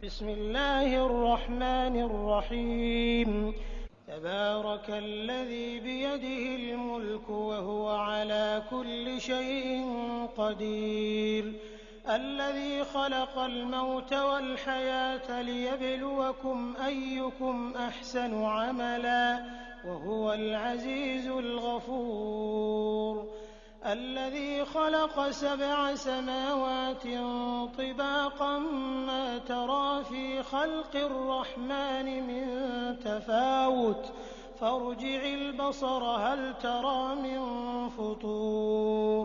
بسم الله الرحمن الرحيم تبارك الذي بيده الملك وهو على كل شيء قدير الذي خلق الموت والحياة ليبلوكم أيكم أحسن عملا وهو العزيز الغفور الذي خلق 7 سماوات طباقا ما ترى في خلق الرحمن من تفاوت فارجع البصر هل ترى من فطور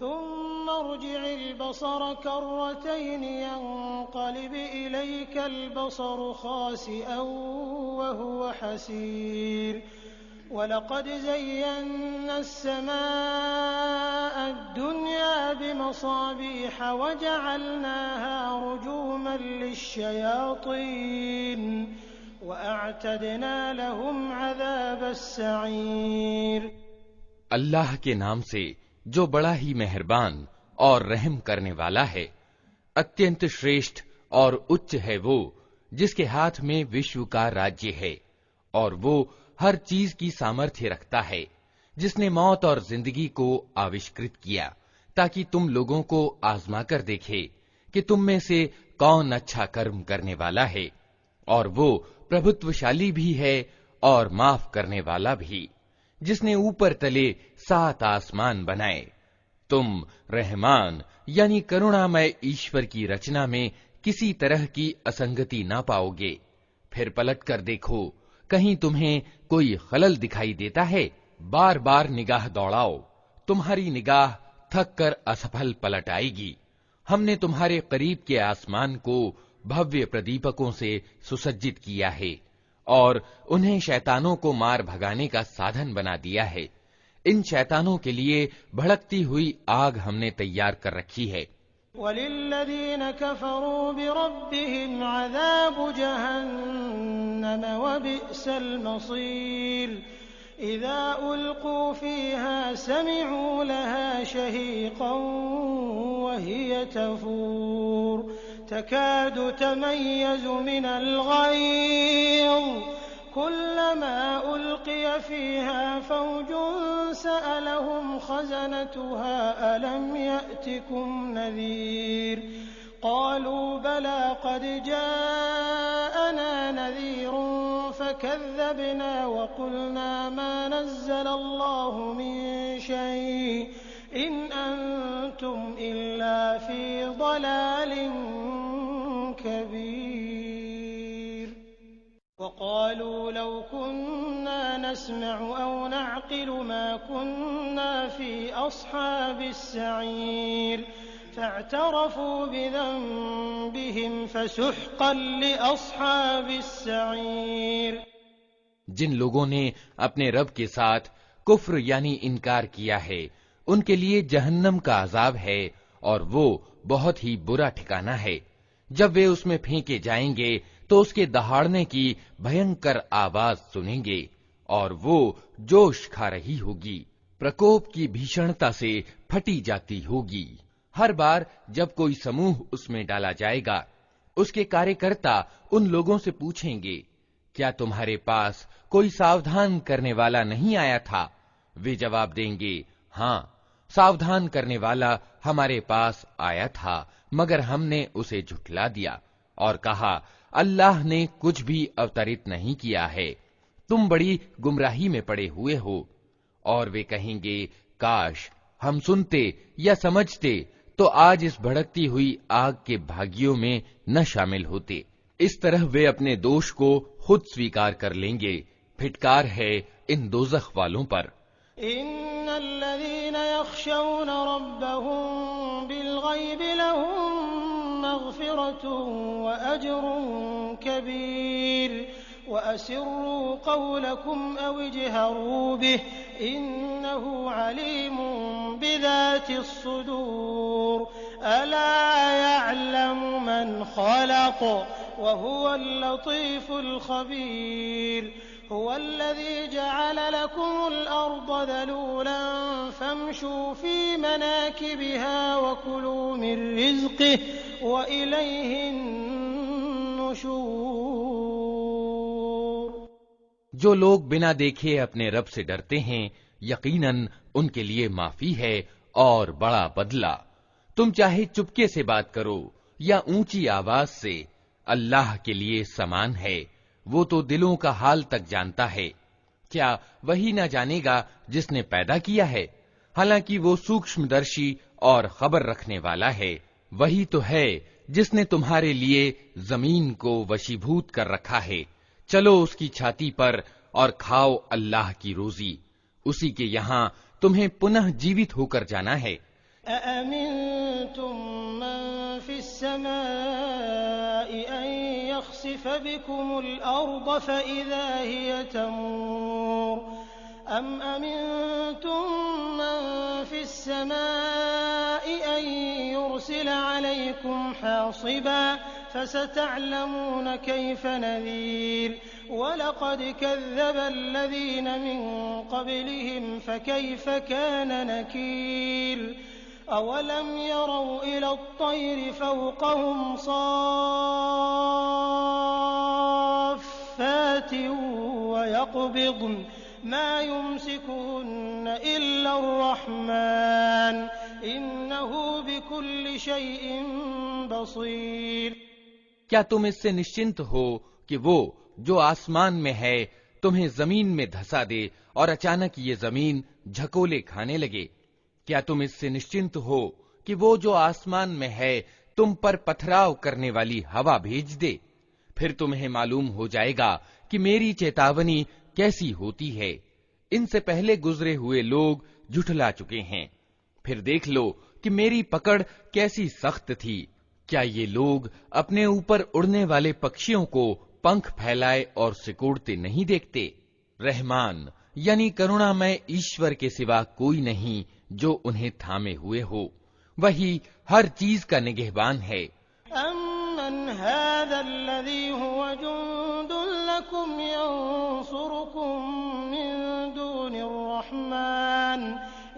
ثم ارجع البصر كرتين ينقلب إليك البصر خاسئا وهو حسير وَلَقَدْ زَيَّنَّا السَّمَاءَ الدُّنْيَا بِمَصَابِيحَ وَجَعَلْنَاهَا رُجُومًا لِلشَّيَاطِينِ وَأَعْتَدْنَا لَهُمْ عَذَابَ السَّعِيرِ اللہ کے نام سے جو بڑا ہی مہربان اور رحم کرنے والا ہے۔ اتینت شریشٹھ اور اچ ہے وہ جس کے ہاتھ میں وشو کا راجیہ ہے، اور وہ ہر چیز کی سامرتھیہ رکھتا ہے، جس نے موت اور زندگی کو آوشکرت کیا تاکہ تم لوگوں کو آزما کر دیکھے کہ تم میں سے کون اچھا کرم کرنے والا ہے، اور وہ پربھتوشالی بھی ہے اور معاف کرنے والا بھی، جس نے اوپر تلے 7 آسمان بنائے۔ تم رحمان یعنی کرونامے ایشور کی رچنا میں کسی طرح کی اسنگتی نہ پاؤ گے۔ پھر پلٹ کر دیکھو، کہیں تمہیں کوئی خلل دکھائی دیتا ہے؟ بار بار نگاہ دوڑاؤ، تمہاری نگاہ تھک کر اسفل پلٹ آئے گی۔ ہم نے تمہارے قریب کے آسمان کو بھویہ پردیپکوں سے سسجت کیا ہے اور انہیں شیطانوں کو مار بھگانے کا سادھن بنا دیا ہے۔ ان شیطانوں کے لیے بھڑکتی ہوئی آگ ہم نے تیار کر رکھی ہے۔ وَلِلَّذِينَ كَفَرُوا بِرَبِّهِمْ عَذَابُ جَهَنَّمَ وَبِئْسَ الْمَصِيرُ إِذَا أُلْقُوا فِيهَا سَمِعُوا لَهَا شَهِيقًا وَهِيَ تَفُورُ تَكَادُ تَمَيَّزُ مِنَ الْغَيْظِ كُلَّمَا أُلْقِيَ فِيهَا فَوْجٌ سَأَلَهُمْ خَزَنَتُهَا أَلَمْ يَأْتِكُمْ نَذِيرٌ قَالُوا بَلَى قَدْ جَاءَنَا نَذِيرٌ فَكَذَّبْنَا وَقُلْنَا مَا نَزَّلَ اللَّهُ مِن شَيْءٍ إِنْ أَنْتُمْ إِلَّا فِي ضَلَالٍ كَبِيرٍ وَقَالُوا لَوْ كُنَّا نَسْمَعُ أَوْ نَعْقِلُ مَا كُنَّا فِي أَصْحَابِ السَّعِيرِ فَاعْتَرَفُوا بِذَنبِهِمْ فَسُحْقًا لِأَصْحَابِ السَّعِيرِ جن لوگوں نے اپنے رب کے ساتھ کفر یعنی انکار کیا ہے، ان کے لیے جہنم کا عذاب ہے اور وہ بہت ہی برا ٹھکانہ ہے۔ جب وہ اس میں پھینکے جائیں گے تو اس کے دہاڑنے کی بھینکر آواز سنیں گے اور وہ جوش کھا رہی ہوگی، پرکوپ کی بھیشنتا سے پھٹی جاتی ہوگی۔ ہر بار جب کوئی سموہ اس میں ڈالا جائے گا، اس کے کاریہ ان لوگوں سے پوچھیں گے، کیا تمہارے پاس کوئی ساودھان کرنے والا نہیں آیا تھا؟ وہ جواب دیں گے، ہاں، ساودھان کرنے والا ہمارے پاس آیا تھا، مگر ہم نے اسے جھٹلا دیا اور کہا اللہ نے کچھ بھی اوترت نہیں کیا ہے، تم بڑی گمراہی میں پڑے ہوئے ہو۔ اور وہ کہیں گے، کاش ہم سنتے یا سمجھتے تو آج اس بھڑکتی ہوئی آگ کے بھاگیوں میں نہ شامل ہوتے۔ اس طرح وہ اپنے دوش کو خود سویکار کر لیں گے۔ پھٹکار ہے ان دوزخ والوں پر۔ ان الذين يخشون ربهم بالغيب لهم مغفرة واجر كبير واسروا قولكم او اجهروا به انه عليم بذات الصدور الا يعلم من خلق وهو اللطيف الخبير هو الذي جعل لكم الأرض ذلولا فامشوا في مناكبها وكلوا من رزقه وإليه النشور جو لوگ بنا دیکھے اپنے رب سے ڈرتے ہیں یقیناً ان کے لیے معافی ہے اور بڑا بدلہ۔ تم چاہے چپکے سے بات کرو یا اونچی آواز سے، اللہ کے لیے سمان ہے، وہ تو دلوں کا حال تک جانتا ہے۔ کیا وہی نہ جانے گا جس نے پیدا کیا ہے؟ حالانکہ وہ سوکشم درشی اور خبر رکھنے والا ہے۔ وہی تو ہے جس نے تمہارے لیے زمین کو وشیبھوت کر رکھا ہے، چلو اس کی چھاتی پر اور کھاؤ اللہ کی روزی، اسی کے یہاں تمہیں پنہ جیوت ہو کر جانا ہے۔ أأمنتم من في السماء أن يخسف بكم الأرض فإذا هي تمور أم أمنتم من في السماء أن يرسل عليكم حاصبا فستعلمون كيف نذير ولقد كذب الذين من قبلهم فكيف كان نكير أولم يروا إلى الطير فوقهم صافات ويقبضن ما يمسكهن إلا الرحمن إنه بكل شيء بصير۔ کیا تم اس سے نشچنت ہو کہ وہ جو آسمان میں ہے تمہیں زمین میں دھسا دے اور اچانک یہ زمین جھکولے کھانے لگے؟ کیا تم اس سے نشچنت ہو کہ وہ جو آسمان میں ہے تم پر پتھراؤ کرنے والی ہوا بھیج دے؟ پھر تمہیں معلوم ہو جائے گا کہ میری چیتاونی کیسی ہوتی ہے۔ ان سے پہلے گزرے ہوئے لوگ جھٹلا چکے ہیں، پھر دیکھ لو کہ میری پکڑ کیسی سخت تھی۔ کیا یہ لوگ اپنے اوپر اڑنے والے پکشیوں کو پنکھ پھیلائے اور سکوڑتے نہیں دیکھتے؟ رحمان یعنی کرونا میں ایشور کے سوا کوئی نہیں جو انہیں تھامے ہوئے ہو، وہی ہر چیز کا نگہبان ہے۔ أَمَّنْ هَذَا الَّذِي هُوَ جُندٌ لَكُمْ يَنصُرُكُم مِّن دُونِ الرَّحْمَٰنِ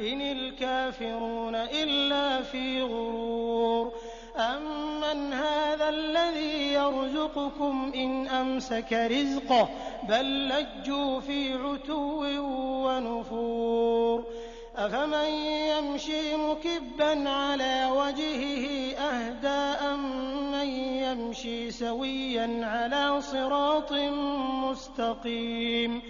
إِنِ الْكَافِرُونَ إِلَّا فِي غُرُورٍ أَمَّنْ هَذَا الَّذِي يَرْزُقُكُمْ إِنْ أَمْسَكَ رِزْقَهُ بَل لَّجُّوا فِي عُتُوٍّ وَنُفُورٍ أَفَمَن يَمْشِي مُكِبًّا عَلَى وَجْهِهِ أَهْدَىٰ أَمَّن يَمْشِي سَوِيًّا عَلَى صِرَاطٍ مُّسْتَقِيمٍ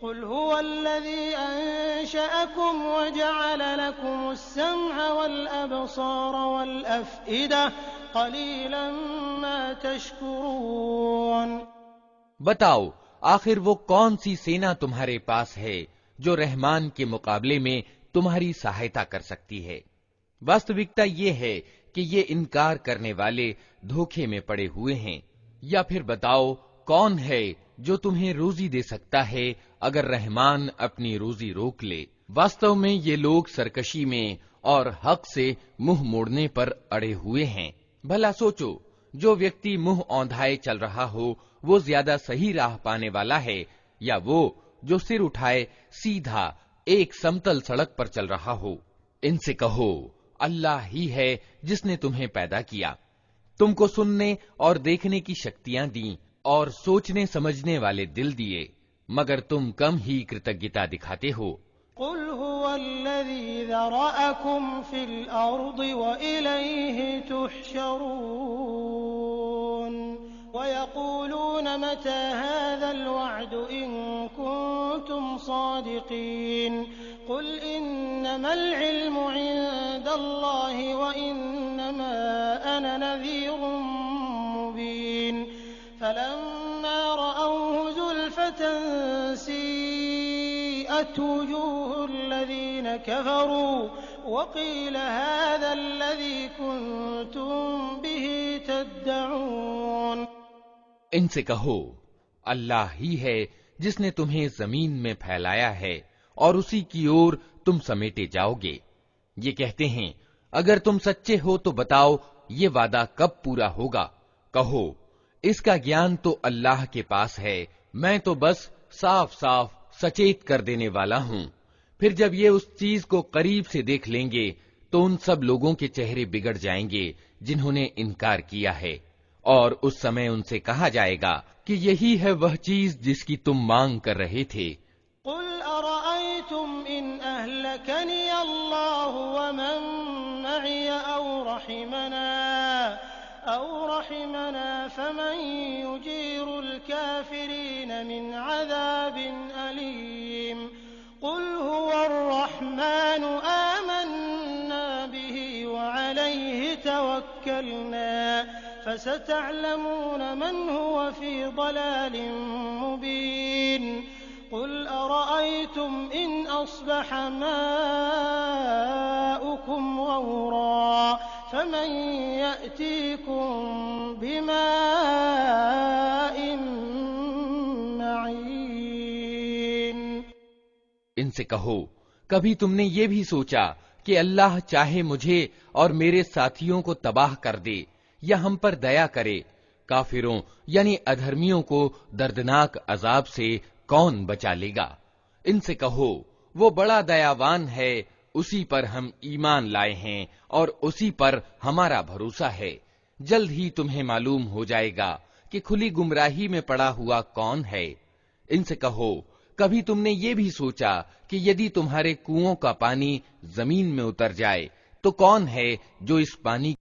قُلْ هُوَ الَّذِي أَنشَأَكُمْ وَجَعَلَ لَكُمُ السَّمْعَ وَالْأَبْصَارَ وَالْأَفْئِدَةَ قَلِيلًا مَّا تَشْكُرُونَ۔ بتاؤ آخر وہ کون سی سینا تمہارے پاس ہے جو رحمان کے مقابلے میں تمہاری سہایتا کر سکتی ہے؟ واستوکتا یہ ہے کہ یہ انکار کرنے والے دھوکے میں پڑے ہوئے ہیں۔ یا پھر بتاؤ کون ہے جو تمہیں روزی دے سکتا ہے اگر رحمان اپنی روزی روک لے؟ واستو میں یہ لوگ سرکشی میں اور حق سے منہ موڑنے پر اڑے ہوئے ہیں۔ بھلا سوچو، جو ویکتی منہ اوندھائے چل رہا ہو وہ زیادہ صحیح راہ پانے والا ہے یا وہ جو سر اٹھائے سیدھا ایک سمتل سڑک پر چل رہا ہو؟ ان سے کہو اللہ ہی ہے جس نے تمہیں پیدا کیا، تم کو سننے اور دیکھنے کی شکتیاں دیں اور سوچنے سمجھنے والے دل دیے، مگر تم کم ہی کرتجنتا دکھاتے ہو۔ قُلْ هُوَ الَّذِي ذَرَأَكُمْ فِي الْأَرْضِ وَإِلَيْهِ تُحْشَرُونَ وَيَقُولُونَ مَتَىٰ هَٰذَا الْوَعْدُ إِن كُنتُمْ صَادِقِينَ قُلْ إِنَّمَا الْعِلْمُ عِندَ اللَّهِ وَإِنَّمَا أَنَا نَذِيرٌ مُّبِينٌ فَلَمَّا رَأَوْهُ زُلْفَةً سِيئَتْ وُجُوهُ الَّذِينَ كَفَرُوا وَقِيلَ هَٰذَا الَّذِي كُنتُم بِهِ تَدَّعُونَ۔ ان سے کہو اللہ ہی ہے جس نے تمہیں زمین میں پھیلایا ہے اور اسی کی اور تم سمیٹے جاؤ گے۔ یہ کہتے ہیں اگر تم سچے ہو تو بتاؤ یہ وعدہ کب پورا ہوگا؟ کہو اس کا گیان تو اللہ کے پاس ہے، میں تو بس صاف صاف سچیت کر دینے والا ہوں۔ پھر جب یہ اس چیز کو قریب سے دیکھ لیں گے تو ان سب لوگوں کے چہرے بگڑ جائیں گے جنہوں نے انکار کیا ہے، اور اس سمے ان سے کہا جائے گا کہ یہی ہے وہ چیز جس کی تم مانگ کر رہے تھے۔ قل أرأيتم إن أهلكني الله ومن معي أو رحمنا فمن يجير الكافرين من عذاب أليم قل هو الرحمن آمنا به وعليه توكلنا فستعلمون من هو في ضلال مبين قل أرأيتم إن أصبح ماؤكم غورا فمن يأتيكم بماء معين۔ ان سے کہو کبھی تم نے یہ بھی سوچا کہ اللہ چاہے مجھے اور میرے ساتھیوں کو تباہ کر دے یا ہم پر دیا کرے؟ کافروں یعنی ادھرمیوں کو دردناک عذاب سے کون بچا لے گا؟ ان سے کہو وہ بڑا دیاوان ہے، اسی پر ہم ایمان لائے ہیں اور اسی پر ہمارا بھروسہ ہے۔ جلد ہی تمہیں معلوم ہو جائے گا کہ کھلی گمراہی میں پڑا ہوا کون ہے۔ ان سے کہو کبھی تم نے یہ بھی سوچا کہ یدی تمہارے کنوؤں کا پانی زمین میں اتر جائے تو کون ہے جو اس پانی